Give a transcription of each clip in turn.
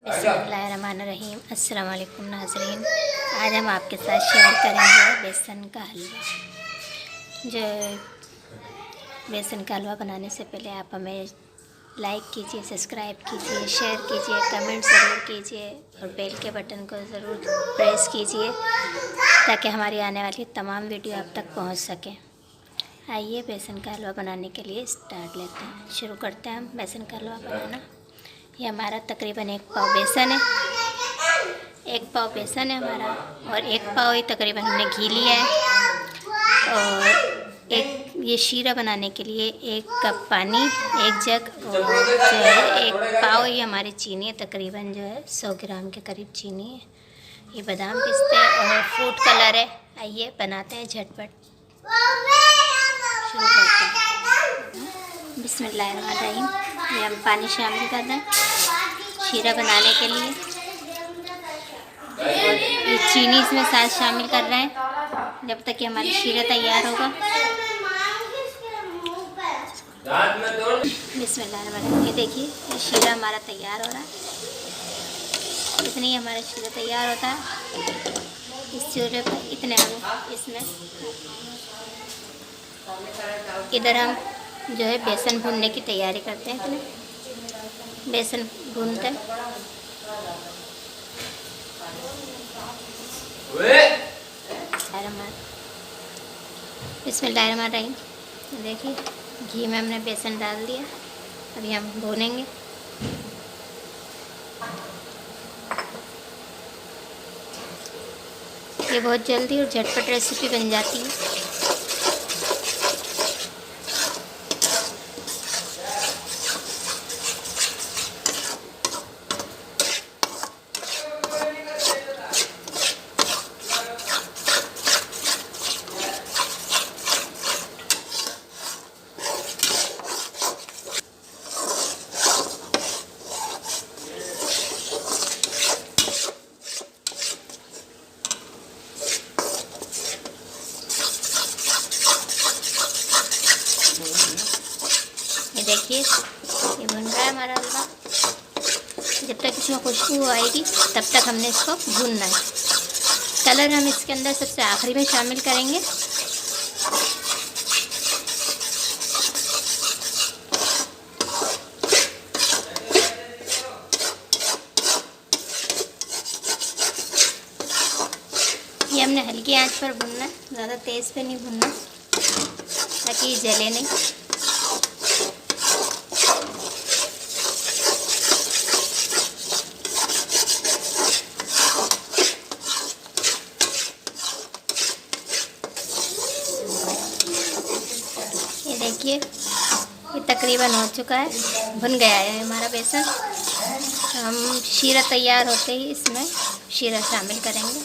बिस्मिल्लाहिर्रहमानिर्रहीम। अस्सलाम वालेकुम नाज़रीन। आज हम आपके साथ शेयर करेंगे बेसन का हलवा। जो बेसन का हलवा बनाने से पहले आप हमें लाइक कीजिए, सब्सक्राइब कीजिए, शेयर कीजिए, कमेंट ज़रूर कीजिए और बेल के बटन को ज़रूर प्रेस कीजिए ताकि हमारी आने वाली तमाम वीडियो आप तक पहुंच सके। आइए बेसन का हलवा बनाने के लिए स्टार्ट लेते हैं, शुरू करते हैं हम बेसन का हलवा बनाना। ये हमारा तकरीबन 1 पाव बेसन है, 1 पाव बेसन है हमारा, और 1 पाव ही तकरीबन हमने घी लिया है। और एक ये शीरा बनाने के लिए 1 कप पानी, 1 जग, और जो है 1 पाव ही हमारी चीनी है, तकरीबन जो है 100 ग्राम के करीब चीनी है। ये बादाम पिस्ते और फूड कलर है। आइए बनाते हैं झटपट, शुरू करते हैं। बिस्मिल्लाहिर्रहमानिर्रहीम। ये हम पानी शामिल कर दें शीरा बनाने के लिए, और ये चीनी इसमें साथ शामिल कर रहे हैं जब तक कि हमारी शीरा तैयार होगा। बिस्मिल्लाहिर्रहमानिर्रहीम। ये देखिए ये शीरा हमारा तैयार हो रहा है। इतनी ही हमारा शीरा तैयार होता है। इस चूल्हे पर इतने हम इसमें इधर हम जो है बेसन भूनने की तैयारी करते हैं। इतने बेसन भूनते हैं। बिस्मिल्लाहिर्रहमानिर्रहीम। देखिए घी में हमने बेसन डाल दिया, अभी हम भूनेंगे। ये बहुत जल्दी और झटपट रेसिपी बन जाती है। ये देखिए ये बन रहा है हमारा हलवा। जब तक इसमें खुशबू आएगी तब तक हमने इसको भूनना है। कलर हम इसके अंदर सबसे आखिरी में शामिल करेंगे। ये हमने हल्की आंच पर भूनना है, ज़्यादा तेज़ पे नहीं भूनना ताकि ये जले नहीं। ये देखिए ये तकरीबन हो चुका है, भुन गया है हमारा बेसन। हम शीरा तैयार होते ही इसमें शीरा शामिल करेंगे।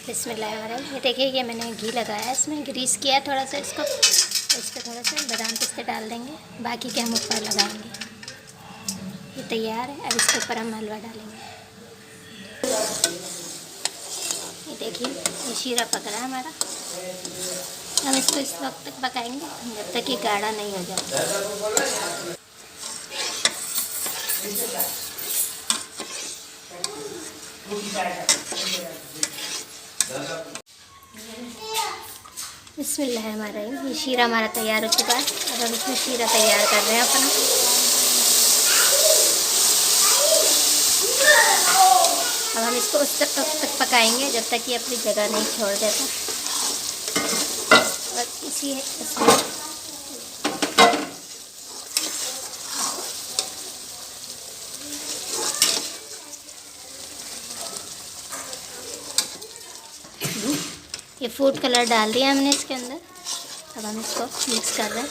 बिस्मिल्लाहिर्रहमानिर्रहीम। ये देखिए ये मैंने घी लगाया है, इसमें ग्रीस किया है थोड़ा सा इसको। इस पर थोड़ा सा बादाम पिस्ते डाल देंगे, बाकी के हम ऊपर लगाएंगे। ये तैयार है, अब इसके ऊपर हम हलवा डालेंगे। ये देखिए ये शीरा पक रहा है हमारा। हम इसको इस वक्त तक पकाएंगे जब तक ये गाढ़ा नहीं हो जाता। बिस्मिल्लाहिर्रहमानिर्रहीम। ये शीरा हमारा तैयार हो चुका है। अब हम इसमें शीरा तैयार कर रहे हैं अपना। अब हम इसको उस तक पकाएंगे जब तक ये अपनी जगह नहीं छोड़ देता। और इसी ये फूड कलर डाल दिया हमने इसके अंदर। अब हम इसको मिक्स कर रहे हैं।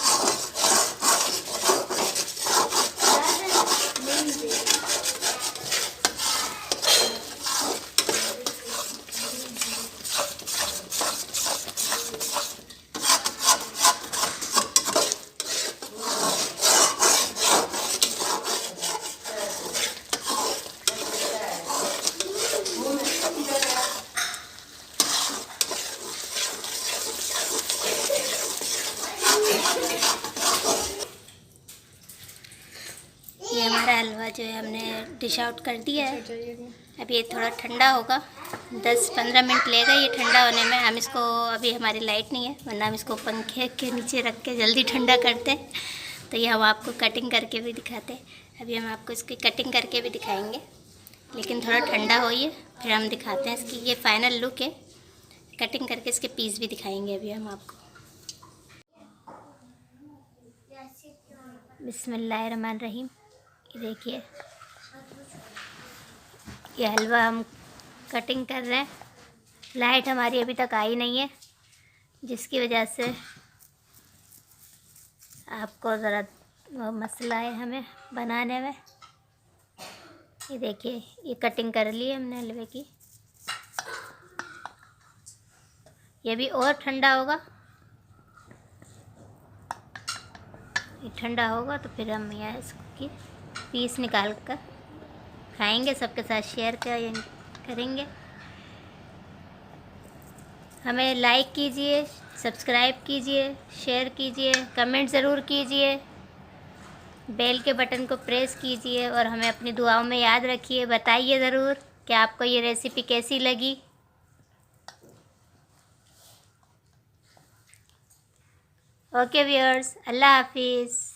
ये हमारा हलवा जो है हमने डिश आउट कर दिया है। अब ये थोड़ा ठंडा होगा, 10-15 मिनट लेगा ये ठंडा होने में। हम इसको, अभी हमारी लाइट नहीं है, वरना हम इसको पंखे के नीचे रख के जल्दी ठंडा करते हैं। तो ये हम आपको कटिंग करके भी दिखाते हैं। अभी हम आपको इसकी कटिंग करके भी दिखाएंगे, लेकिन थोड़ा ठंडा होइए फिर हम दिखाते हैं इसकी। ये फाइनल लुक है, कटिंग करके इसके पीस भी दिखाएंगे अभी हम आपको। बिस्मिल्लाहिर्रहमानिर्रहीम। ये देखिए, ये हलवा हम कटिंग कर रहे हैं। लाइट हमारी अभी तक आई नहीं है, जिसकी वजह से आपको ज़रा मसला है हमें बनाने में। ये देखिए, ये कटिंग कर ली है हमने हलवे की। ये भी और ठंडा होगा, ये ठंडा होगा तो फिर हम यहाँ इसकी पीस निकाल कर खाएंगे, सबके साथ शेयर करेंगे। हमें लाइक कीजिए, सब्सक्राइब कीजिए, शेयर कीजिए, कमेंट ज़रूर कीजिए, बेल के बटन को प्रेस कीजिए और हमें अपनी दुआओं में याद रखिए। बताइए ज़रूर कि आपको ये रेसिपी कैसी लगी। ओके व्यूअर्स, अल्लाह हाफिज़।